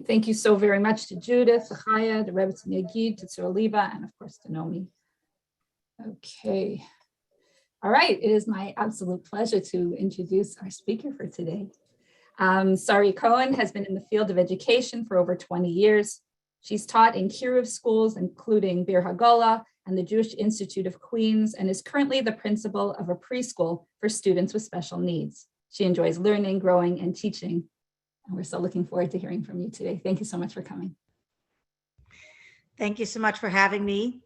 Thank you so very much to Judith, to Chaya, to Rebbe Yagid, to Tzur Liba, and of course to Nomi. Okay. All right, it is my absolute pleasure to introduce our speaker for today. Sori Cohen has been in the field of education for over 20 years. She's taught in Kiruv schools, including Bir Hagolah and the Jewish Institute of Queens, and is currently the principal of a preschool for students with special needs. She enjoys learning, growing, and teaching. And we're so looking forward to hearing from you today. Thank you so much for coming. Thank you so much for having me.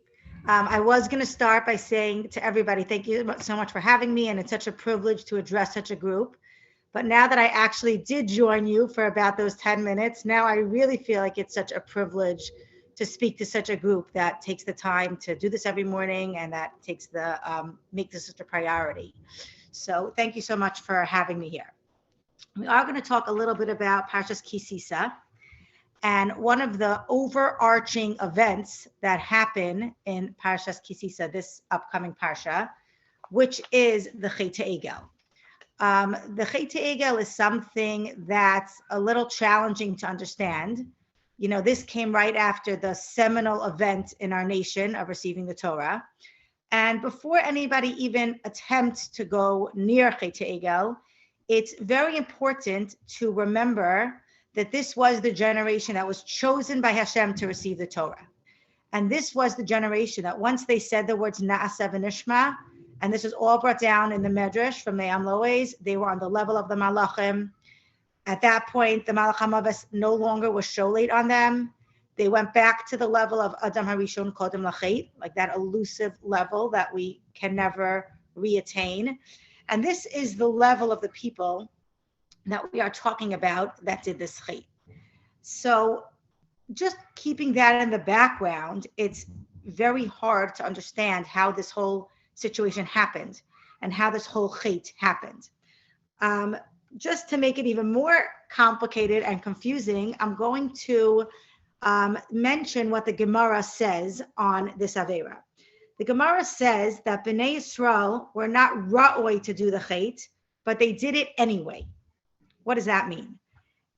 I was going to start by saying to everybody, thank you so much for having me, and it's such a privilege to address such a group. But now that I actually did join you for about those 10 minutes, now I really feel like it's such a privilege to speak to such a group that takes the time to do this every morning and that takes the make this such a priority. So thank you so much for having me here. We are going to talk a little bit about Parshas Ki Sisa, and one of the overarching events that happen in Parshas Ki Sisa, this upcoming parsha, which is the Chet Egel. The Chet Egel is something that's a little challenging to understand. You know, this came right after the seminal event in our nation of receiving the Torah. And before anybody even attempts to go near Chet Egel, it's very important to remember that this was the generation that was chosen by Hashem to receive the Torah. And this was the generation that once they said the words Na'aseh v'nishma, and this is all brought down in the Medrash from the Amloes, they were on the level of the Malachim. At that point, the Malach HaMavos no longer was sholate on them. They went back to the level of Adam Harishon Kodem Lachet, like that elusive level that we can never reattain. And this is the level of the people that we are talking about that did this chet. So just keeping that in the background, it's very hard to understand how this whole situation happened and how this whole chet happened. Just to make it even more complicated and confusing, I'm going to mention what the Gemara says on this Avera. The Gemara says that Bnei Yisrael were not ra'oi to do the chet, but they did it anyway. What does that mean?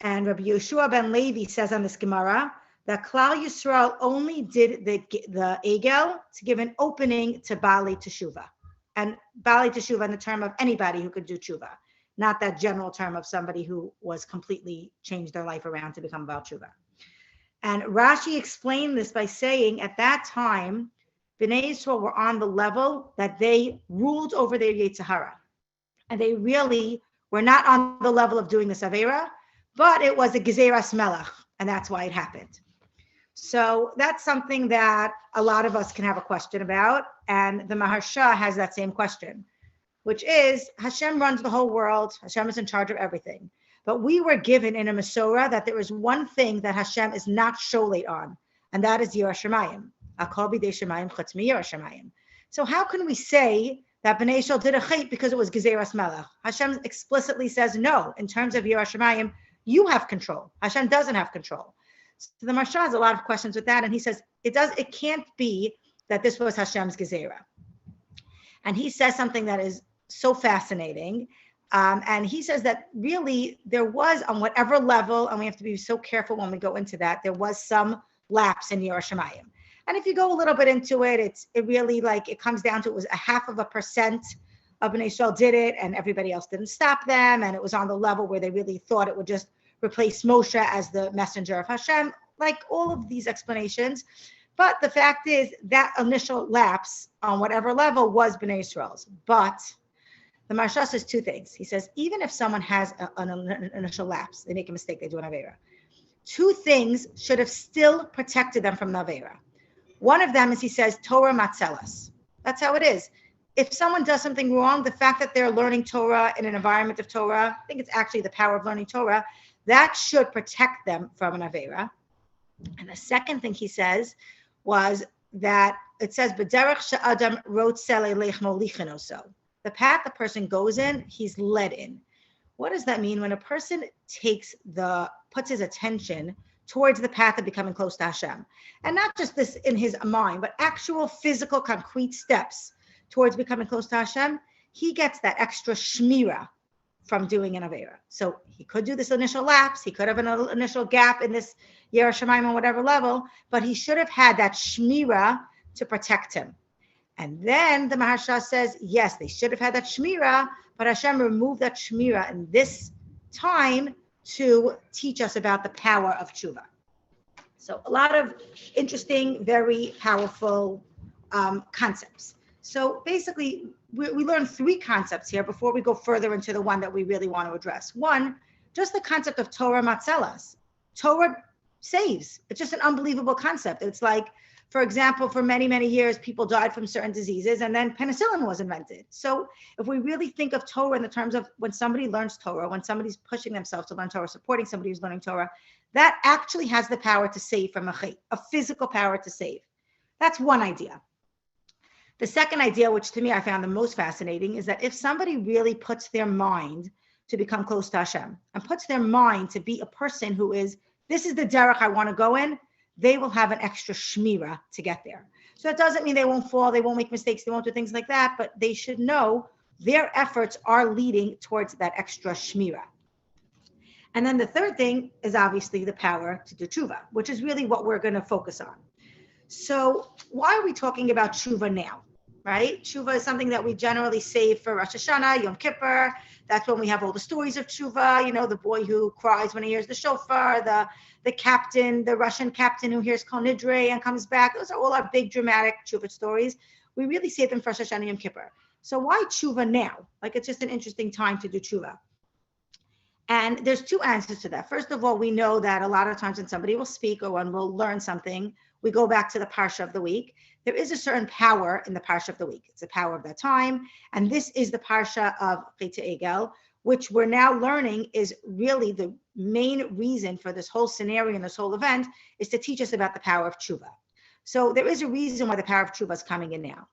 And Rabbi Yeshua ben Levi says on this Gemara that Klal Yisrael only did the Egel to give an opening to Bali Teshuvah. And Bali Teshuvah in the term of anybody who could do Teshuvah, not that general term of somebody who was completely changed their life around to become Baal Teshuvah. And Rashi explained this by saying at that time, Bnei Yisrael were on the level that they ruled over their Yetzer Hara. And they really were not on the level of doing this Avera, but it was a Gezeras Melech, and that's why it happened. So that's something that a lot of us can have a question about, and the Maharsha has that same question, which is Hashem runs the whole world, Hashem is in charge of everything. But we were given in a Masorah that there is one thing that Hashem is not sholate on, and that is Yirah Shamayim. Akol b'dei Shamayim chutz mi Yirah Shamayim. So how can we say that Bnei Yisrael did a chet because it was Gezeras Melech? Hashem explicitly says no. In terms of Yirah Shamayim, you have control. Hashem doesn't have control. So the Maharsha has a lot of questions with that, and he says it can't be that this was Hashem's Gezerah. And he says something that is so fascinating. And he says that really there was, on whatever level, and we have to be so careful when we go into that, there was some lapse in Yirah Shamayim. And if you go a little bit into it, it really it comes down to, it was 0.5% of Bnei Yisrael did it, and everybody else didn't stop them. And it was on the level where they really thought it would just replace Moshe as the messenger of Hashem, like all of these explanations. But the fact is that initial lapse on whatever level was Bnei Yisrael's. But the Maharsha says two things. He says, even if someone has an initial lapse, they make a mistake, they do an Avera, two things should have still protected them from the Avera. One of them is, he says, Torah matzelas. That's how it is. If someone does something wrong, the fact that they're learning Torah in an environment of Torah, I think it's actually the power of learning Torah, that should protect them from an Avera. And the second thing he says was that it says, B'derech she'adam rotzeh lechmo lichenoso. The path the person goes in, he's led in. What does that mean? When a person puts his attention towards the path of becoming close to Hashem, and not just this in his mind, but actual physical, concrete steps towards becoming close to Hashem, he gets that extra shmira from doing an Avera. So he could do this initial lapse. He could have an initial gap in this Yer Shemaim on whatever level, but he should have had that Shmira to protect him. And then the Maharsha says, yes, they should have had that Shmira, but Hashem removed that Shmira in this time to teach us about the power of tshuva. So a lot of interesting, very powerful concepts. So basically, we learned three concepts here before we go further into the one that we really want to address. One, just the concept of Torah matzelas. Torah saves. It's just an unbelievable concept. It's like, for example, for many, many years, people died from certain diseases, and then penicillin was invented. So if we really think of Torah in the terms of when somebody learns Torah, when somebody's pushing themselves to learn Torah, supporting somebody who's learning Torah, that actually has the power to save from a physical power to save. That's one idea. The second idea, which to me I found the most fascinating, is that if somebody really puts their mind to become close to Hashem and puts their mind to be a person who is, this is the derech I want to go in, they will have an extra shmira to get there. So that doesn't mean they won't fall, they won't make mistakes, they won't do things like that, but they should know their efforts are leading towards that extra shmira. And then the third thing is obviously the power to do tshuva, which is really what we're going to focus on. So why are we talking about tshuva now, right? Tshuva is something that we generally save for Rosh Hashanah, Yom Kippur. That's when we have all the stories of tshuva, you know, the boy who cries when he hears the shofar, the captain, the Russian captain who hears Kol Nidre and comes back. Those are all our big dramatic tshuva stories. We really save them for Rosh Hashanah, Yom Kippur. So why tshuva now? Like, it's just an interesting time to do tshuva. And there's two answers to that. First of all, we know that a lot of times when somebody will speak or when we'll learn something, we go back to the parsha of the week. There is a certain power in the parsha of the week. It's the power of that time. And this is the parsha of Chet Egel, which we're now learning is really the main reason for this whole scenario and this whole event is to teach us about the power of tshuva. So there is a reason why the power of tshuva is coming in now.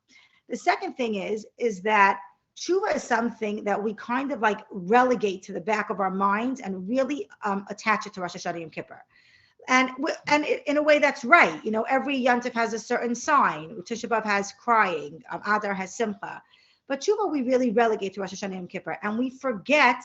The second thing is that tshuva is something that we kind of like relegate to the back of our minds and really attach it to Rosh Hashanah Yom Kippur. And in a way that's right. You know, every Yontif has a certain sign. Tisha B'Av has crying. Adar has simcha. But tshuva we really relegate to Rosh Hashanah Yom Kippur. And we forget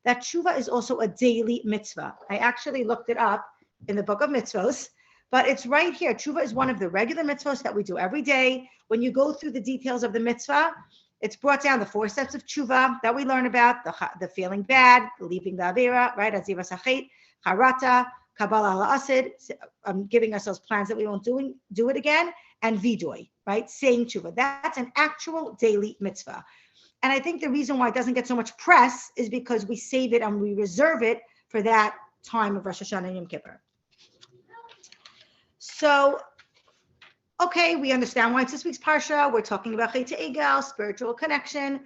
that tshuva is also a daily mitzvah. I actually looked it up in the book of mitzvos, but it's right here. Tshuva is one of the regular mitzvos that we do every day. When you go through the details of the mitzvah, it's brought down the 4 steps of tshuva that we learn about, the feeling bad, leaving the avera, right? Aziva sachet, charata, kabbalah al-asid, giving ourselves plans that we won't do it again, and vidoy, right? Saying tshuva. That's an actual daily mitzvah. And I think the reason why it doesn't get so much press is because we save it and we reserve it for that time of Rosh Hashanah and Yom Kippur. So, okay, we understand why it's this week's parsha. We're talking about Chet Egel, spiritual connection.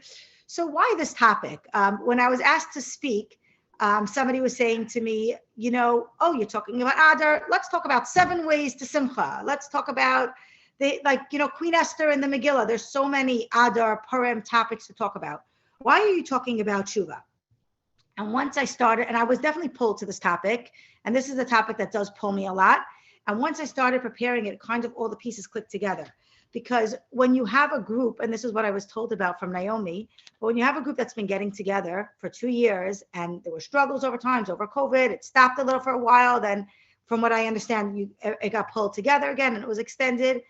So why this topic? When I was asked to speak, somebody was saying to me, you know, oh, you're talking about Adar. Let's talk about 7 ways to Simcha. Let's talk about Queen Esther and the Megillah. There's so many Adar, Purim topics to talk about. Why are you talking about tshuva? And once I started, and I was definitely pulled to this topic, and this is a topic that does pull me a lot. And once I started preparing it, kind of all the pieces clicked together. Because when you have a group, and this is what I was told about from Naomi, but when you have a group that's been getting together for 2 years, and there were struggles over times, over COVID, it stopped a little for a while, then from what I understand, it got pulled together again, and it was extended.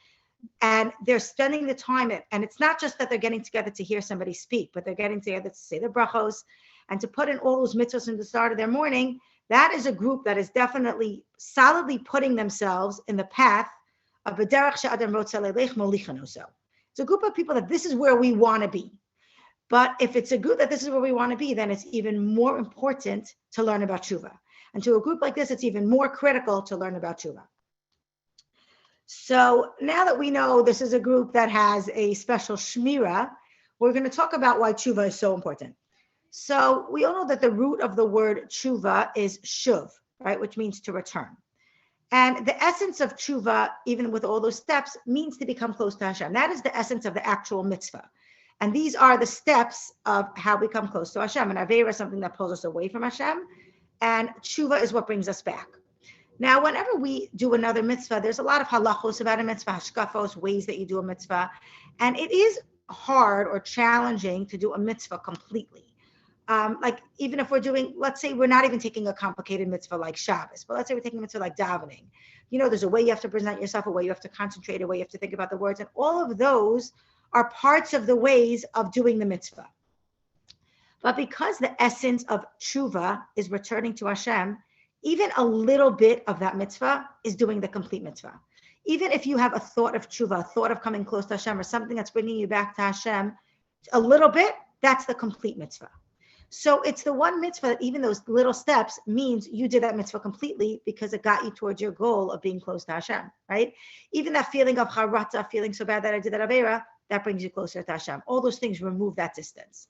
And they're spending the time, and it's not just that they're getting together to hear somebody speak, but they're getting together to say their brachos, and to put in all those mitzvahs in the start of their morning. That is a group that is definitely solidly putting themselves in the path of a derech she'adam rotza leilech molichan oso. It's a group of people that this is where we want to be. But if it's a group that this is where we want to be, then it's even more important to learn about tshuva. And to a group like this, it's even more critical to learn about tshuva. So now that we know this is a group that has a special shmira, we're going to talk about why tshuva is so important. So we all know that the root of the word tshuva is shuv, right, which means to return. And the essence of tshuva, even with all those steps, means to become close to Hashem. That is the essence of the actual mitzvah. And these are the steps of how we come close to Hashem. And Avera is something that pulls us away from Hashem. And tshuva is what brings us back. Now, whenever we do another mitzvah, there's a lot of halachos about a mitzvah, hashkafos, ways that you do a mitzvah. And it is hard or challenging to do a mitzvah completely. like even if we're doing, let's say we're not even taking a complicated mitzvah like Shabbos, but let's say we're taking a mitzvah like davening. There's a way you have to present yourself, a way you have to concentrate, a way you have to think about the words, and all of those are parts of the ways of doing the mitzvah. But because the essence of tshuva is returning to Hashem, even a little bit of that mitzvah is doing the complete mitzvah. Even if you have a thought of tshuva, a thought of coming close to Hashem, or something that's bringing you back to Hashem, a little bit, that's the complete mitzvah. So it's the one mitzvah that even those little steps means you did that mitzvah completely because it got you towards your goal of being close to Hashem, right? Even that feeling of harata, feeling so bad that I did that avera, that brings you closer to Hashem. All those things remove that distance.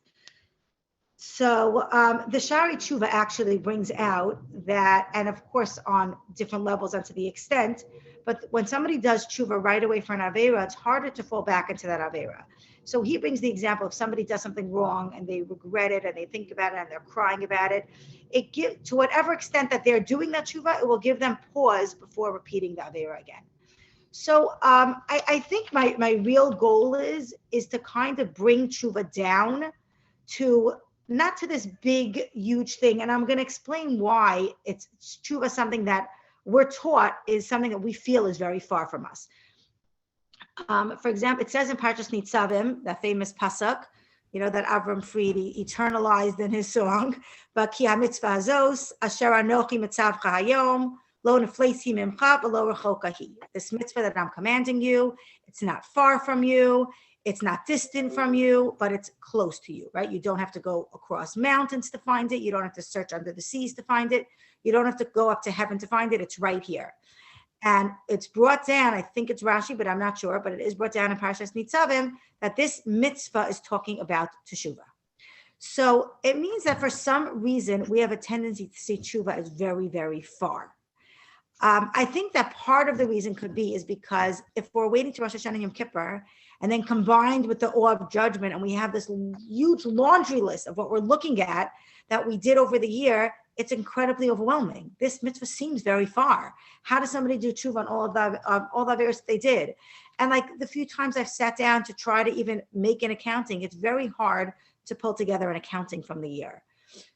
So the Shari Tshuva actually brings out that, and of course on different levels and to the extent, but when somebody does Tshuva right away for an avera, it's harder to fall back into that avera. So he brings the example of somebody does something wrong and they regret it and they think about it and they're crying about it. It gives, to whatever extent that they're doing that tshuva, it will give them pause before repeating the avera again. So I think my real goal is to kind of bring tshuva down to not to this big, huge thing. And I'm going to explain why it's tshuva, something that we're taught is something that we feel is very far from us. For example, it says in Parshas Nitzavim, that famous pasuk, that Avram Fried eternalized in his song, "But ki ha-mitzvah hazos asher anochi mitzavcha hayom lo neflesi mimcha v'lo rechoka hi." This mitzvah that I'm commanding you, it's not far from you, it's not distant from you, but it's close to you, right? You don't have to go across mountains to find it. You don't have to search under the seas to find it. You don't have to go up to heaven to find it. It's right here. And it's brought down, I think it's Rashi, but I'm not sure, but it is brought down in Parshas Nitzavim that this mitzvah is talking about teshuvah. So it means that for some reason, we have a tendency to see teshuvah as very, very far. I think that part of the reason could be is because if we're waiting to Rosh Hashanah Yom Kippur, and then combined with the awe of judgment, and we have this huge laundry list of what we're looking at that we did over the year, it's incredibly overwhelming. This mitzvah seems very far. How does somebody do tshuva on all the averos they did? And like the few times I've sat down to try to even make an accounting, it's very hard to pull together an accounting from the year.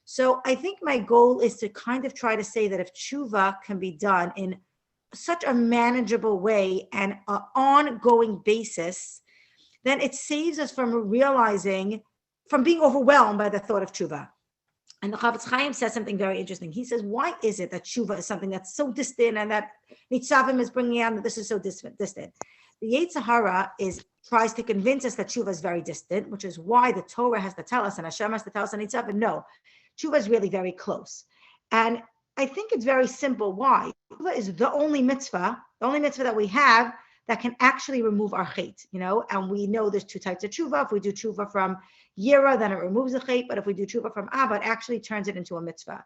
So I think my goal is to kind of try to say that if tshuva can be done in such a manageable way and an ongoing basis, then it saves us from from being overwhelmed by the thought of tshuva. And the Chavetz Chaim says something very interesting. He says, why is it that tshuva is something that's so distant and that Nitzavim is bringing out that this is so distant? The Yetzer Hara tries to convince us that tshuva is very distant, which is why the Torah has to tell us and Hashem has to tell us in Nitzavim, no, tshuva is really very close. And I think it's very simple. Why? Tshuva is the only mitzvah that we have that can actually remove our chet, and we know there's two types of tshuva. If we do tshuva from yira, then it removes the chet, but if we do tshuva from ava, it actually turns it into a mitzvah.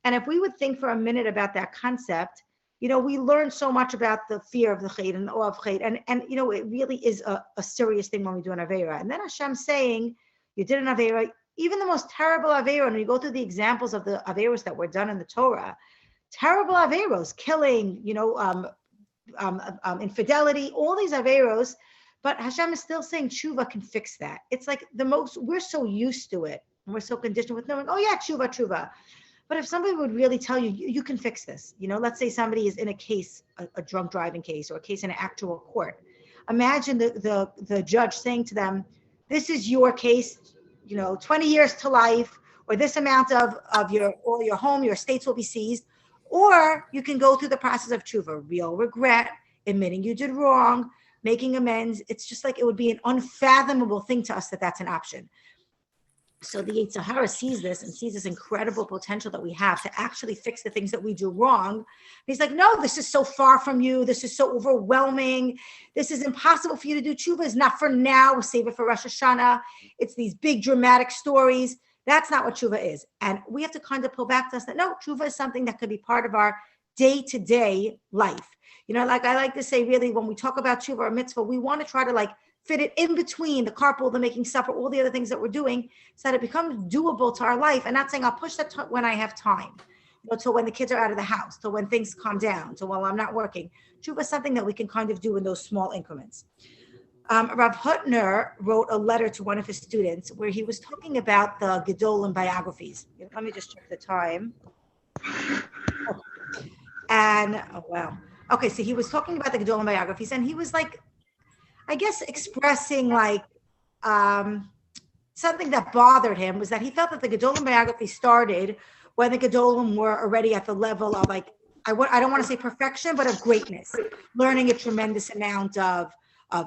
And if we would think for a minute about that concept, we learn so much about the fear of the chet and the awe of chet, and it really is a serious thing when we do an avera. And then Hashem saying, you did an avera, even the most terrible avera, and we go through the examples of the averos that were done in the Torah, terrible averos, killing, infidelity, all these averos, but Hashem is still saying tshuva can fix that. It's like we're so used to it, and we're so conditioned with knowing, oh yeah, tshuva. But if somebody would really tell you, you can fix this, let's say somebody is in a case, a drunk driving case, or a case in an actual court. Imagine the judge saying to them, this is your case, 20 years to life, or this amount of your home, your estates will be seized. Or you can go through the process of tshuva, real regret, admitting you did wrong, making amends. It's just like it would be an unfathomable thing to us that that's an option. So the Yetzer Hara sees this and sees this incredible potential that we have to actually fix the things that we do wrong. And he's like, no, this is so far from you. This is so overwhelming. This is impossible for you to do. Tshuva is not for now. We'll save it for Rosh Hashanah. It's these big dramatic stories. That's not what tshuva is. And we have to kind of pull back to us that no, tshuva is something that could be part of our day-to-day life. Like I like to say, really, when we talk about tshuva or mitzvah, we want to try to fit it in between the carpool, the making supper, all the other things that we're doing so that it becomes doable to our life. And not saying I'll push that when I have time, till when the kids are out of the house, till when things calm down, till while I'm not working. Tshuva is something that we can kind of do in those small increments. Rav Hutner wrote a letter to one of his students where he was talking about the Gedolim biographies. Let me just check the time. And, oh, wow. Okay, so he was talking about the Gedolim biographies, and he was like, I guess, expressing like something that bothered him was that he felt that the Gedolim biography started when the Gedolim were already at the level of like, I don't want to say perfection, but of greatness, learning a tremendous amount of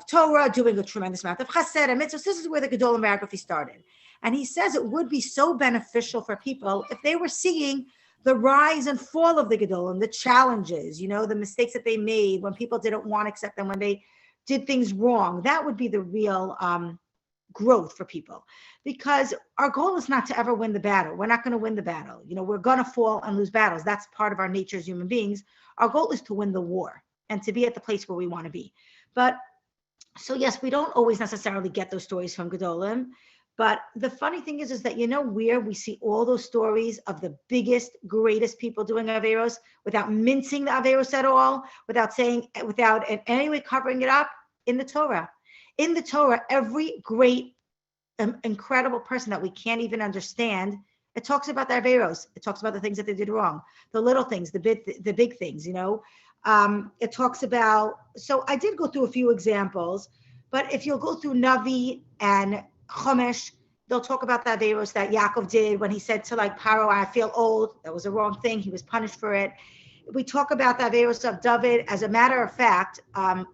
Torah, doing a tremendous amount of chesed and mitzvahs. This is where the Gedolim biography started. And he says it would be so beneficial for people if they were seeing the rise and fall of the Gedolim, the challenges, the mistakes that they made when people didn't want to accept them, when they did things wrong. That would be the real growth for people, because our goal is not to ever win the battle. We're not going to win the battle. We're going to fall and lose battles. That's part of our nature as human beings. Our goal is to win the war and to be at the place where we want to be. But so yes, we don't always necessarily get those stories from Gedolim. But the funny thing is that where we see all those stories of the biggest, greatest people doing Averos without mincing the Averos at all, without in any way covering it up, in the Torah. In the Torah, every great, incredible person that we can't even understand, it talks about their Averos. It talks about the things that they did wrong, the little things, the big things, It talks about, so I did go through a few examples, but if you'll go through Navi and Chumash, they'll talk about the Averos that Yaakov did when he said to Paro, I feel old. That was a wrong thing. He was punished for it. We talk about the Averos of David. As a matter of fact,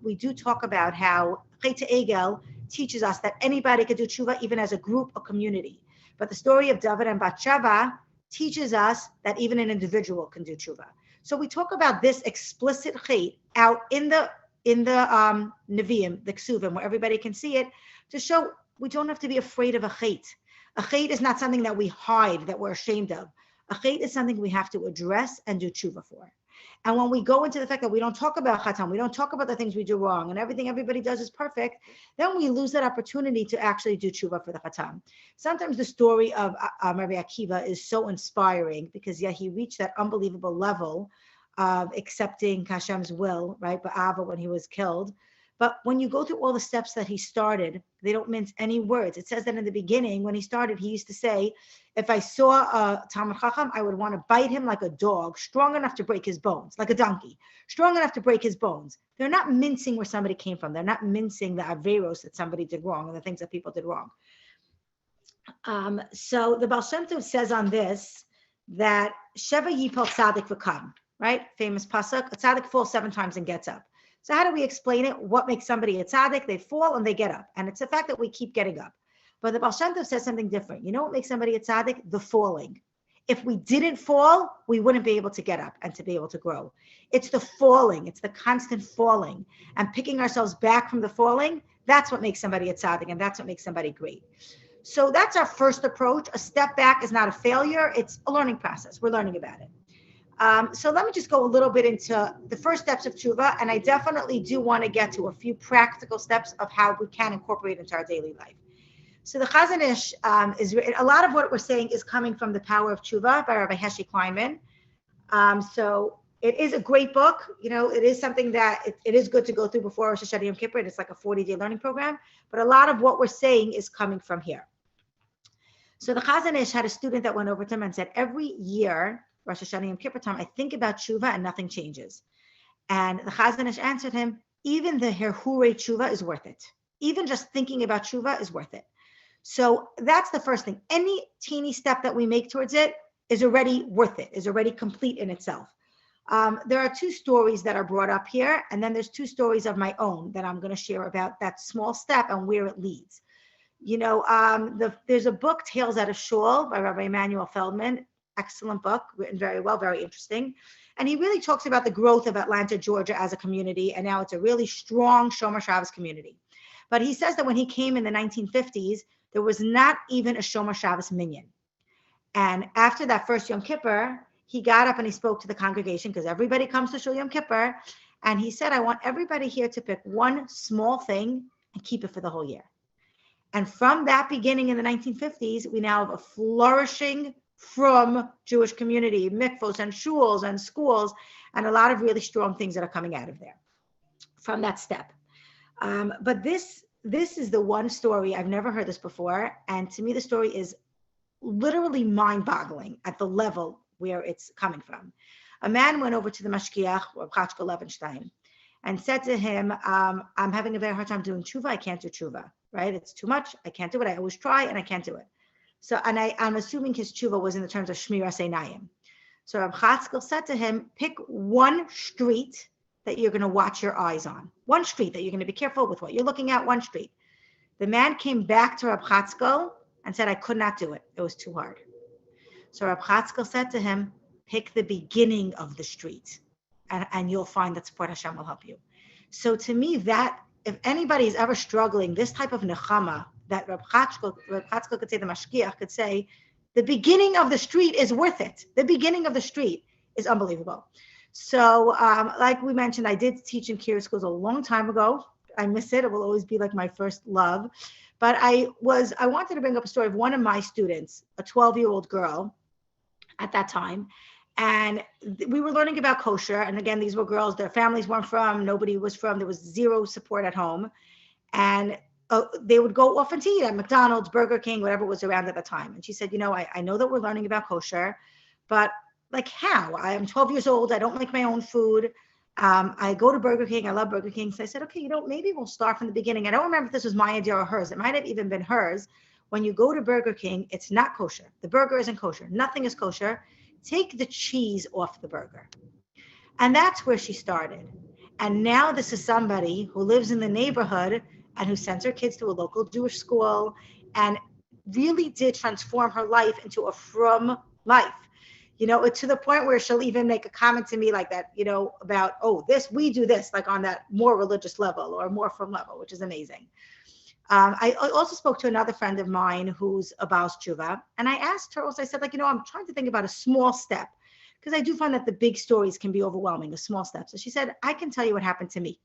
we do talk about how Chet Egel teaches us that anybody could do tshuva, even as a group or community. But the story of David and Bathsheba teaches us that even an individual can do tshuva. So we talk about this explicit Chet out in the Nevi'im, the Ksuvim, where everybody can see it, to show we don't have to be afraid of a Chet. A Chet is not something that we hide, that we're ashamed of. A Chet is something we have to address and do tshuva for. And when we go into the fact that we don't talk about Chatam, we don't talk about the things we do wrong, and everything everybody does is perfect, then we lose that opportunity to actually do tshuva for the Chatam. Sometimes the story of Rabbi Akiva is so inspiring because, he reached that unbelievable level of accepting Hashem's will, right? Ba'ava, when he was killed. But when you go through all the steps that he started, they don't mince any words. It says that in the beginning, when he started, he used to say, if I saw a Talmid Chacham, I would want to bite him like a dog, strong enough to break his bones, like a donkey, strong enough to break his bones. They're not mincing where somebody came from. They're not mincing the Averos that somebody did wrong and the things that people did wrong. So the Baal Shem Tov says on this that Sheva Yipal Tzadik V'Kam, right? Famous pasuk, a tzaddik falls 7 times and gets up. So how do we explain it? What makes somebody a tzaddik? They fall and they get up. And it's the fact that we keep getting up. But the Baal Shem Tov says something different. You know what makes somebody a tzaddik? The falling. If we didn't fall, we wouldn't be able to get up and to be able to grow. It's the falling. It's the constant falling and picking ourselves back from the falling. That's what makes somebody a tzaddik, and that's what makes somebody great. So that's our first approach. A step back is not a failure. It's a learning process. We're learning about it. So let me just go a little bit into the first steps of tshuva, and I definitely do want to get to a few practical steps of how we can incorporate into our daily life. So the Chazon Ish is a lot of what we're saying is coming from The Power of Tshuva by Rabbi Heshi Kleinman. So it is a great book. It is something that it is good to go through before Rosh Hashanah Yom Kippur. It's like a 40-day learning program, but a lot of what we're saying is coming from here. So the Chazon Ish had a student that went over to him and said, every year, Rosh Hashanah Yom Kippur time, I think about tshuva and nothing changes. And the Chazon Ish answered him, even the herhure tshuva is worth it. Even just thinking about tshuva is worth it. So that's the first thing. Any teeny step that we make towards it is already worth it, is already complete in itself. There are 2 stories that are brought up here, and then there's 2 stories of my own that I'm going to share about that small step and where it leads. There's a book, Tales Out of Shul, by Rabbi Emanuel Feldman. Excellent book, written very well, very interesting. And he really talks about the growth of Atlanta, Georgia as a community, and now it's a really strong Shomer Shabbos community. But he says that when he came in the 1950s, there was not even a Shomer Shabbos minyan. And after that first Yom Kippur, he got up and he spoke to the congregation, because everybody comes to Shul Yom Kippur, and he said, I want everybody here to pick one small thing and keep it for the whole year. And from that beginning in the 1950s, we now have a flourishing from Jewish community, mikvos and shuls and schools, and a lot of really strong things that are coming out of there from that step. But this this is the one story, I've never heard this before. And to me, the story is literally mind-boggling at the level where it's coming from. A man went over to the Mashgiach, Rav Chachko Levenstein, and said to him, I'm having a very hard time doing tshuva. I can't do tshuva, right? It's too much. I can't do it. I always try and I can't do it. So, and I'm assuming his tshuva was in the terms of Shmiras Einayim. So Rav Chachko said to him, pick one street that you're going to watch your eyes on. One street that you're going to be careful with what you're looking at, one street. The man came back to Rav Chachko and said, I could not do it. It was too hard. So Rav Chachko said to him, pick the beginning of the street and you'll find that support Hashem will help you. So to me, that if anybody is ever struggling, this type of nechama that Rav Chachko could say, the Mashgiach could say, the beginning of the street is worth it. The beginning of the street is unbelievable. So like we mentioned, I did teach in Kiryas schools a long time ago. I miss it. It will always be like my first love. But I wanted to bring up a story of one of my students, a 12-year-old girl at that time. And we were learning about kosher. And again, these were girls, their families weren't from, nobody was from, there was zero support at home. And they would go often to eat at McDonald's, Burger King, whatever was around at the time. And she said, I know that we're learning about kosher, but like how? I'm 12 years old. I don't make my own food. I go to Burger King. I love Burger King. So I said, okay, maybe we'll start from the beginning. I don't remember if this was my idea or hers. It might have even been hers. When you go to Burger King, it's not kosher. The burger isn't kosher. Nothing is kosher. Take the cheese off the burger. And that's where she started. And now this is somebody who lives in the neighborhood and who sends her kids to a local Jewish school and really did transform her life into a frum life. To the point where she'll even make a comment to me like that, about, we do this, like on that more religious level or more frum level, which is amazing. I also spoke to another friend of mine who's a Baal Tshuva, and I asked her also, I said, I'm trying to think about a small step, because I do find that the big stories can be overwhelming, the small steps. So she said, I can tell you what happened to me.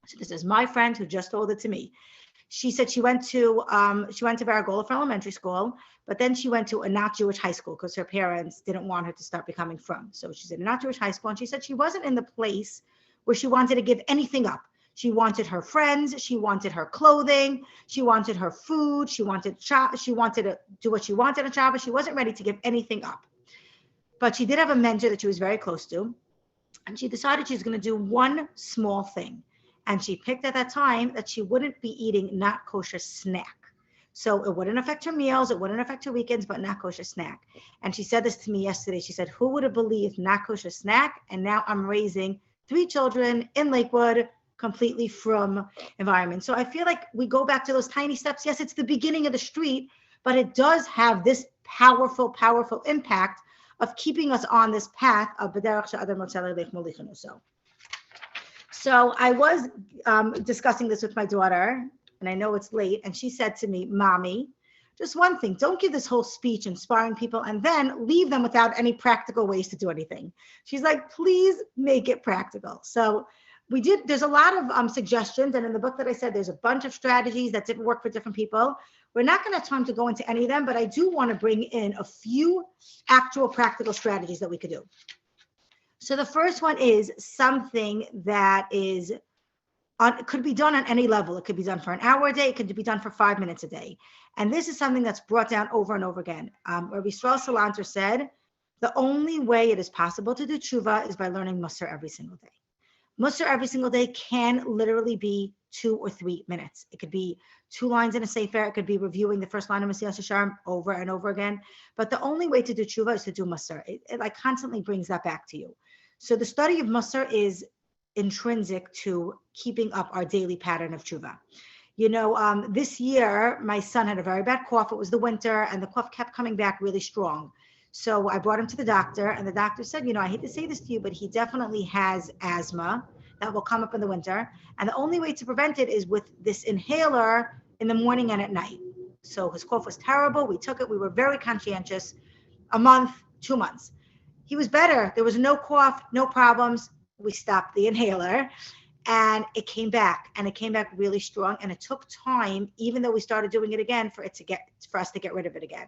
So this is my friend who just told it to me. She said she went to Baragola for elementary school, but then she went to a not Jewish high school because her parents didn't want her to start becoming frum. So she's in a not Jewish high school, and she said she wasn't in the place where she wanted to give anything up. She wanted her friends, she wanted her clothing, she wanted her food, she wanted to do what she wanted on Shabbat. She wasn't ready to give anything up. But she did have a mentor that she was very close to, and she decided she's going to do one small thing. And she picked at that time that she wouldn't be eating not kosher snack. So it wouldn't affect her meals, it wouldn't affect her weekends, but not kosher snack. And she said this to me yesterday. She said, who would have believed not kosher snack? And now I'm raising 3 children in Lakewood, completely from environment. So I feel like we go back to those tiny steps. Yes, it's the beginning of the street, but it does have this powerful, powerful impact of keeping us on this path of B'derech she'adam rotzeh lelech molichenu. So I was discussing this with my daughter, and I know it's late, and she said to me, Mommy, just one thing, don't give this whole speech inspiring people and then leave them without any practical ways to do anything. She's like, please make it practical. So there's a lot of suggestions, and in the book that I said, there's a bunch of strategies that didn't work for different people. We're not going to have time to go into any of them, but I do want to bring in a few actual practical strategies that we could do. So the first one is something that could be done on any level. It could be done for an hour a day. It could be done for 5 minutes a day. And this is something that's brought down over and over again. Rabbi Yisrael Salanter said, the only way it is possible to do tshuva is by learning Musar every single day. Musar every single day can literally be 2 or 3 minutes. It could be 2 lines in a sefer. It could be reviewing the first line of Mesilas Yesharim over and over again. But the only way to do tshuva is to do Musar. It like constantly brings that back to you. So the study of Musar is intrinsic to keeping up our daily pattern of tshuva. This year, my son had a very bad cough. It was the winter, and the cough kept coming back really strong. So I brought him to the doctor, and the doctor said, I hate to say this to you, but he definitely has asthma that will come up in the winter. And the only way to prevent it is with this inhaler in the morning and at night. So his cough was terrible. We took it. We were very conscientious. A month, 2 months. He was better. There was no cough, no problems. We stopped the inhaler, and it came back, and it came back really strong. And it took time, even though we started doing it again, for us to get rid of it again.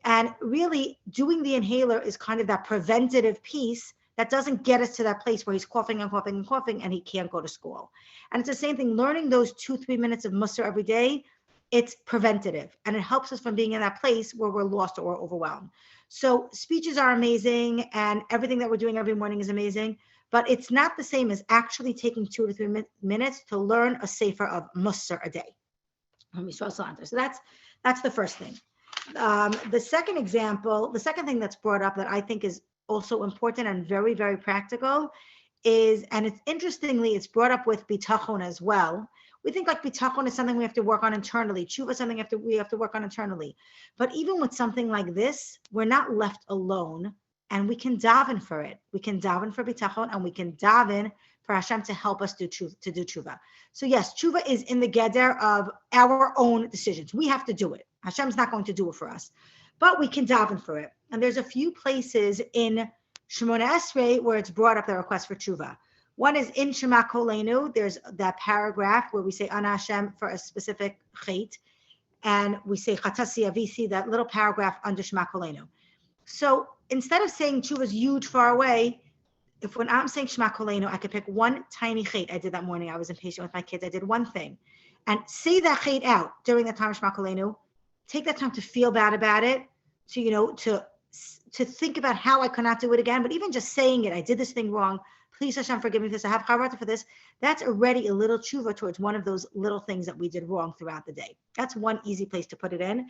And really, doing the inhaler is kind of that preventative piece that doesn't get us to that place where he's coughing and coughing and coughing and he can't go to school. And it's the same thing, learning those 2-3 minutes of mussar every day, it's preventative and it helps us from being in that place where we're lost or overwhelmed. So speeches are amazing and everything that we're doing every morning is amazing, but it's not the same as actually taking 2 to 3 minutes to learn a sefer of mussar a day. So that's the first thing. The second example, the second thing that's brought up that I think is also important and very, very practical is, and it's interestingly, it's brought up with bitachon as well. We think like bitachon is something we have to work on internally. Tshuva is something we have to work on internally. But even with something like this, we're not left alone and we can daven for it. We can daven for bitachon and we can daven for Hashem to help us do tshuva. So yes, tshuva is in the geder of our own decisions. We have to do it. Hashem's not going to do it for us, but we can daven for it. And there's a few places in Shemona Esrei where it's brought up the request for tshuva. One is in Shema Kolenu. There's that paragraph where we say Ana Hashem for a specific chet, and we say Chatasi Avisi, that little paragraph under Shema Kolenu. So instead of saying tshuva is huge, far away, if when I'm saying Shema Kolenu, I could pick one tiny chet. I did that morning. I was impatient with my kids. I did one thing, and say that chet out during the time of Shema Kolenu. Take that time to feel bad about it, to think about how I cannot do it again. But even just saying it, I did this thing wrong. Please Hashem, forgive me for this. I have chavarta for this. That's already a little tshuva towards one of those little things that we did wrong throughout the day. That's one easy place to put it in.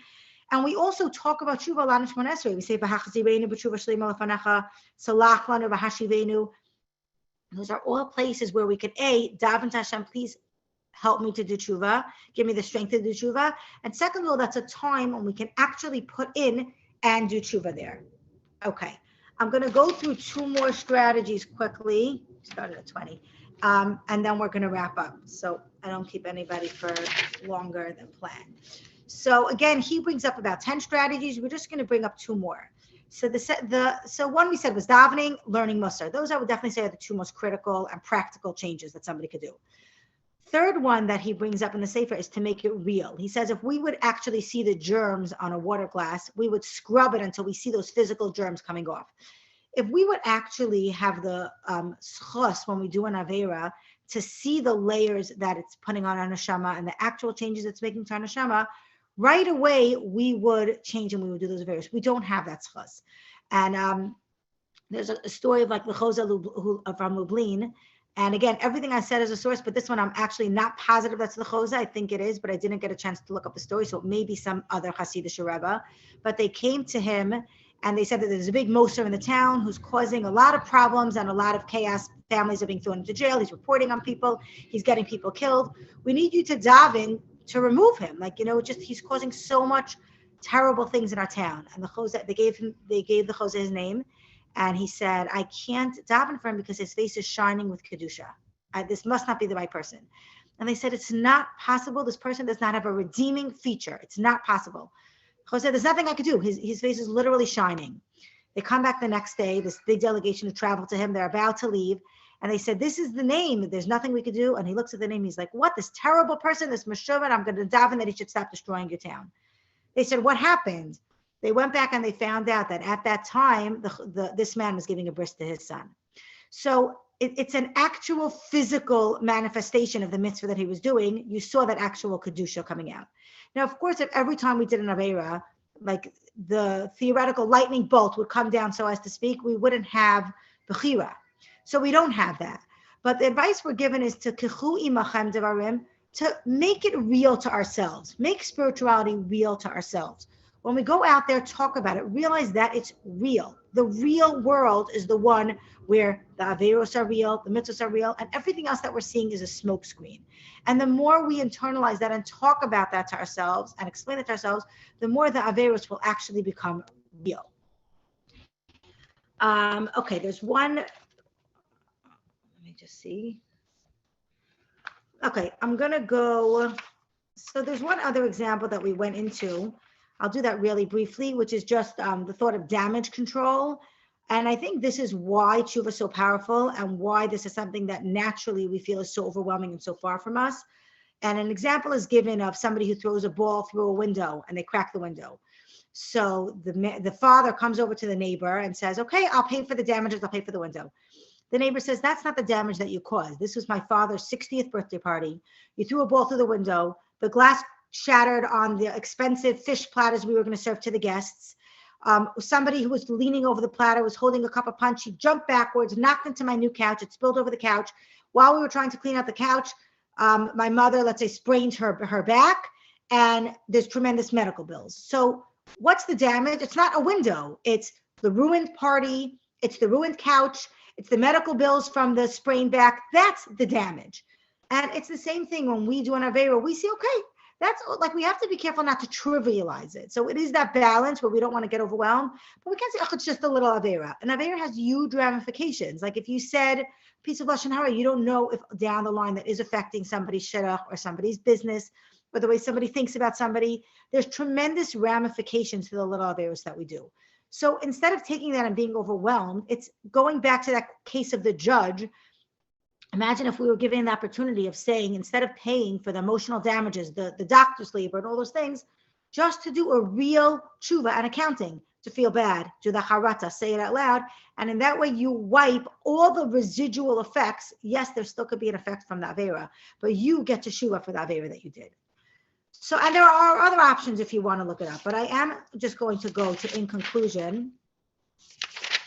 And we also talk about tshuva a lot in Shemona Esrei. We say v'hachzireinu b'tshuva shlema lefanecha, salach lanu v'hashivenu. Those are all places where we could daven to Hashem, please help me to do tshuva, give me the strength to do tshuva. And second of all, that's a time when we can actually put in and do tshuva there. Okay, I'm going to go through 2 more strategies quickly. Started at 20. And then we're going to wrap up. So I don't keep anybody for longer than planned. So again, he brings up about 10 strategies. We're just going to bring up 2 more. So so one we said was davening, learning mussar. Those I would definitely say are the 2 most critical and practical changes that somebody could do. Third one that he brings up in the Sefer is to make it real. He says if we would actually see the germs on a water glass, we would scrub it until we see those physical germs coming off. If we would actually have the schos when we do an avera to see the layers that it's putting on our neshama and the actual changes it's making to our neshama, right away we would change and we would do those averas. We don't have that schos. And there's a story of like the Choza from Lublin. And again, everything I said is a source, but this one I'm actually not positive that's the Choza. I think it is, but I didn't get a chance to look up the story. So it may be some other Hasidic Rebbe. But they came to him and they said that there's a big Moser in the town who's causing a lot of problems and a lot of chaos. Families are being thrown into jail. He's reporting on people. He's getting people killed. We need you to daven to remove him. Like, he's causing so much terrible things in our town. And the Choza, they gave the Choza his name. And he said, I can't daven for him because his face is shining with Kedusha. This must not be the right person. And they said, it's not possible. This person does not have a redeeming feature. It's not possible. Jose, there's nothing I could do. His face is literally shining. They come back the next day, this big delegation to travel to him. They're about to leave. And they said, this is the name. There's nothing we could do. And he looks at the name. He's like, what? This terrible person, this Meshuvat, I'm going to daven that he should stop destroying your town. They said, what happened? They went back and they found out that at that time, this man was giving a bris to his son. So it's an actual physical manifestation of the mitzvah that he was doing. You saw that actual Kedusha coming out. Now, of course, if every time we did an Avera, like the theoretical lightning bolt would come down, so as to speak, we wouldn't have Bechira. So we don't have that. But the advice we're given is to Kechu imachem devarim, to make it real to ourselves, make spirituality real to ourselves. When we go out there, talk about it, realize that it's real. The real world is the one where the Averos are real, the mitzvahs are real, and everything else that we're seeing is a smokescreen. And the more we internalize that and talk about that to ourselves and explain it to ourselves, the more the Averos will actually become real. Okay, there's one. Let me just see. Okay, I'm going to go. So there's one other example that we went into. I'll do that really briefly, which is just the thought of damage control. And I think this is why tshuva is so powerful and why this is something that naturally we feel is so overwhelming and so far from us. And an example is given of somebody who throws a ball through a window and they crack the window. So the father comes over to the neighbor and says, okay, I'll pay for the damages. I'll pay for the window. The neighbor says, that's not the damage that you caused. This was my father's 60th birthday party. You threw a ball through the window. The glass shattered on the expensive fish platters we were going to serve to the guests. Somebody who was leaning over the platter was holding a cup of punch. She jumped backwards, knocked into my new couch. It spilled over the couch. While we were trying to clean out the couch, my mother, let's say, sprained her back, and there's tremendous medical bills. So what's the damage? It's not a window. It's the ruined party. It's the ruined couch. It's the medical bills from the sprained back. That's the damage. And it's the same thing when we do an Avera. We say, okay, that's like, we have to be careful not to trivialize it. So it is that balance where we don't want to get overwhelmed, but we can't say, oh, it's just a little Avera. An Avera has huge ramifications. Like if you said a piece of Lashon Hara, you don't know if down the line that is affecting somebody's shidduch or somebody's business or the way somebody thinks about somebody. There's tremendous ramifications to the little Averas that we do. So instead of taking that and being overwhelmed, it's going back to that case of the judge. Imagine if we were given the opportunity of saying, instead of paying for the emotional damages, the doctor's labor and all those things, just to do a real tshuva and accounting, to feel bad, do the harata, say it out loud. And in that way, you wipe all the residual effects. Yes, there still could be an effect from the Avera, but you get teshuva for the Avera that you did. So, and there are other options if you want to look it up, but I am just going to go to, in conclusion,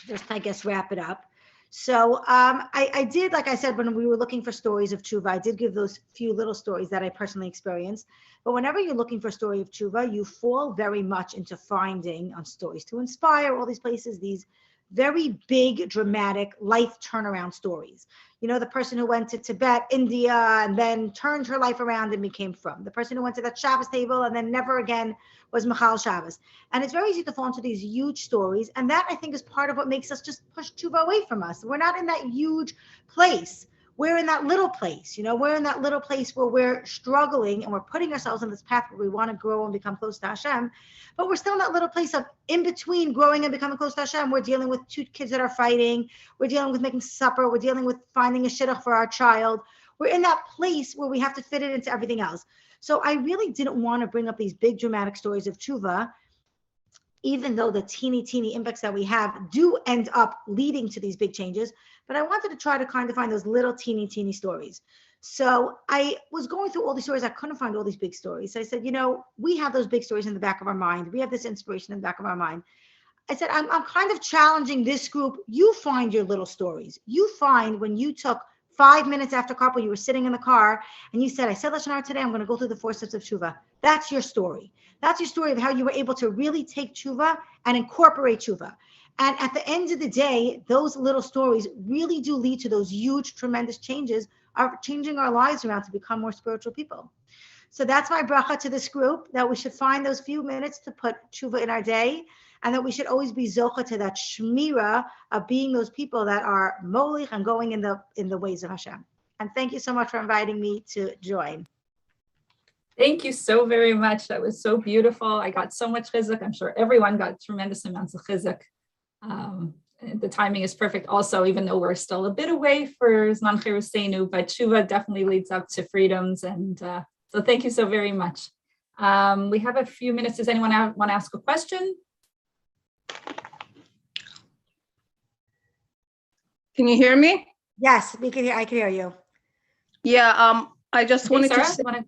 just, I guess, wrap it up. So I did, like I said, when we were looking for stories of tshuva, I did give those few little stories that I personally experienced. But whenever you're looking for a story of tshuva, you fall very much into finding on stories to inspire, all these places, these very big, dramatic life turnaround stories. You know, the person who went to Tibet, India, and then turned her life around and became from. The person who went to that Shabbos table and then never again was Michal Shabbos. And it's very easy to fall into these huge stories. And that, I think, is part of what makes us just push tshuva away from us. We're not in that huge place. We're in that little place. You know, we're in that little place where we're struggling and we're putting ourselves on this path where we want to grow and become close to Hashem. But we're still in that little place of in between growing and becoming close to Hashem. We're dealing with two kids that are fighting. We're dealing with making supper. We're dealing with finding a shidduch for our child. We're in that place where we have to fit it into everything else. So I really didn't want to bring up these big dramatic stories of tshuva, even though the teeny impacts that we have do end up leading to these big changes. But I wanted to try to kind of find those little teeny stories. So I was going through all these stories. I couldn't find all these big stories. So I said, you know, we have those big stories in the back of our mind. We have this inspiration in the back of our mind. I said, I'm kind of challenging this group. You find your little stories. You find when you took 5 minutes after carpool, you were sitting in the car and you said, I said Lashon Hara today, I'm going to go through the 4 steps of tshuva. That's your story. That's your story of how you were able to really take tshuva and incorporate tshuva. And at the end of the day, those little stories really do lead to those huge, tremendous changes, are changing our lives around to become more spiritual people. So that's my bracha to this group, that we should find those few minutes to put tshuva in our day, and that we should always be zocha to that shmira of being those people that are molich and going in the ways of Hashem. And thank you so much for inviting me to join. Thank you so very much. That was so beautiful. I got so much chizuk. I'm sure everyone got tremendous amounts of chizuk. The timing is perfect also, even though we're still a bit away for Zman Cherusenu, but tshuva definitely leads up to freedoms. And so thank you so very much. We have a few minutes. Does anyone want to ask a question? Can you hear me? Yes, we can hear. I can hear you. Yeah. I just wanted Sarah, to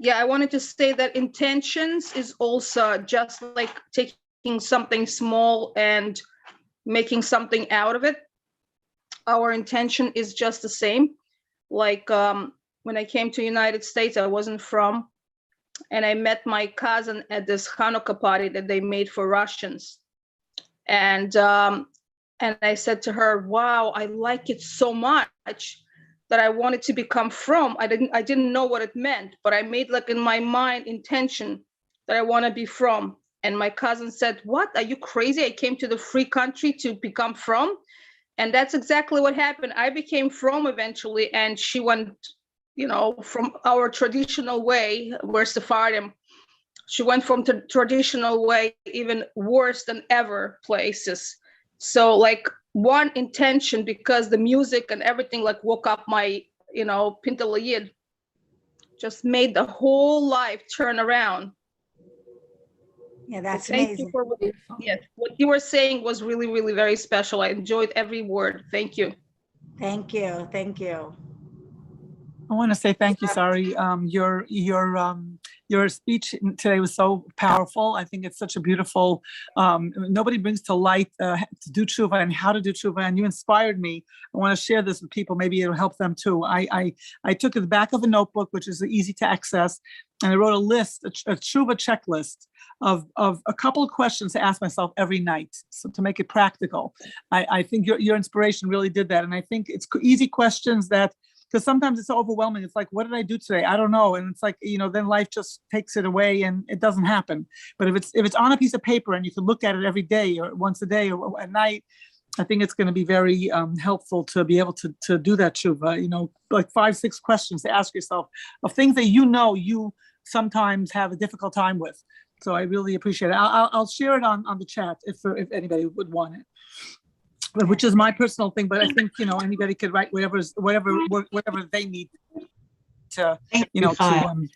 say, I wanted to say that intentions is also just like taking something small and making something out of it. Our intention is just the same. Like when I came to United States, I wasn't from, and I met my cousin at this Hanukkah party that they made for Russians. And I said to her, wow, I like it so much that I wanted to become from. I didn't know what it meant, but I made like in my mind intention that I want to be from. And my cousin said, what, are you crazy? I came to the free country to become from. And that's exactly what happened. I became from eventually, and she went, you know, from our traditional way, we're Sephardim. She went from the traditional way, even worse than ever places. So like one intention, because the music and everything like woke up my, you know, Pintalayid, just made the whole life turn around. Yeah, that's Thank you amazing. for yes, what you were saying was really, really very special. I enjoyed every word. Thank you. Thank you. Thank you. I want to say thank you, Sori. Your speech today was so powerful. I think it's such a beautiful. Nobody brings to light to do tshuva and how to do tshuva, and you inspired me. I want to share this with people. Maybe it'll help them too. I took the back of a notebook, which is easy to access, and I wrote a list, a tshuva checklist of a couple of questions to ask myself every night, so to make it practical. I think your inspiration really did that, and I think it's easy questions that. Because sometimes it's so overwhelming. It's like, what did I do today? I don't know. And it's like, then life just takes it away and it doesn't happen. But if it's on a piece of paper and you can look at it every day or once a day or at night, I think it's going to be very helpful to be able to do that tshuva, like 5-6 questions to ask yourself of things that you sometimes have a difficult time with. So I really appreciate it. I'll share it on the chat if anybody would want it. Which is my personal thing, but I think anybody could write whatever they need to work on.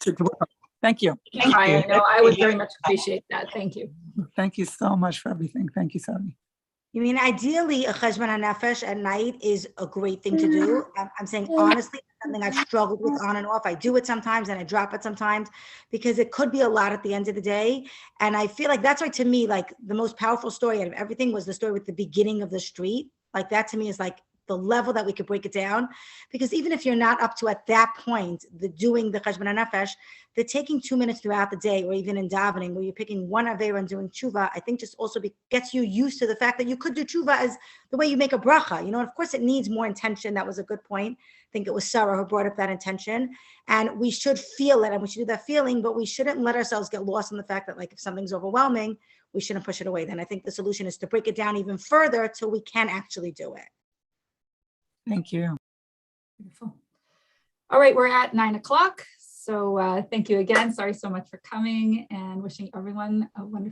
Thank you. Hi, no, I would very much appreciate that. Thank you. Thank you so much for everything. Thank you, Sori. You mean ideally a cheshbon hanefesh at night is a great thing to do. I'm saying honestly, something I've struggled with on and off. I do it sometimes and I drop it sometimes because it could be a lot at the end of the day. And I feel like that's why to me, like the most powerful story out of everything was the story with the beginning of the street. Like that to me is like the level that we could break it down, because even if you're not up to at that point, doing the cheshbon hanefesh, the taking 2 minutes throughout the day, or even in davening, where you're picking one avera and doing tshuva, I think just also gets you used to the fact that you could do tshuva as the way you make a bracha. And of course, it needs more intention. That was a good point. I think it was Sarah who brought up that intention, and we should feel it, and we should do that feeling, but we shouldn't let ourselves get lost in the fact that like if something's overwhelming, we shouldn't push it away. Then I think the solution is to break it down even further till we can actually do it. Thank you. Beautiful. All right, we're at 9 o'clock. So thank you again. Sorry so much for coming and wishing everyone a wonderful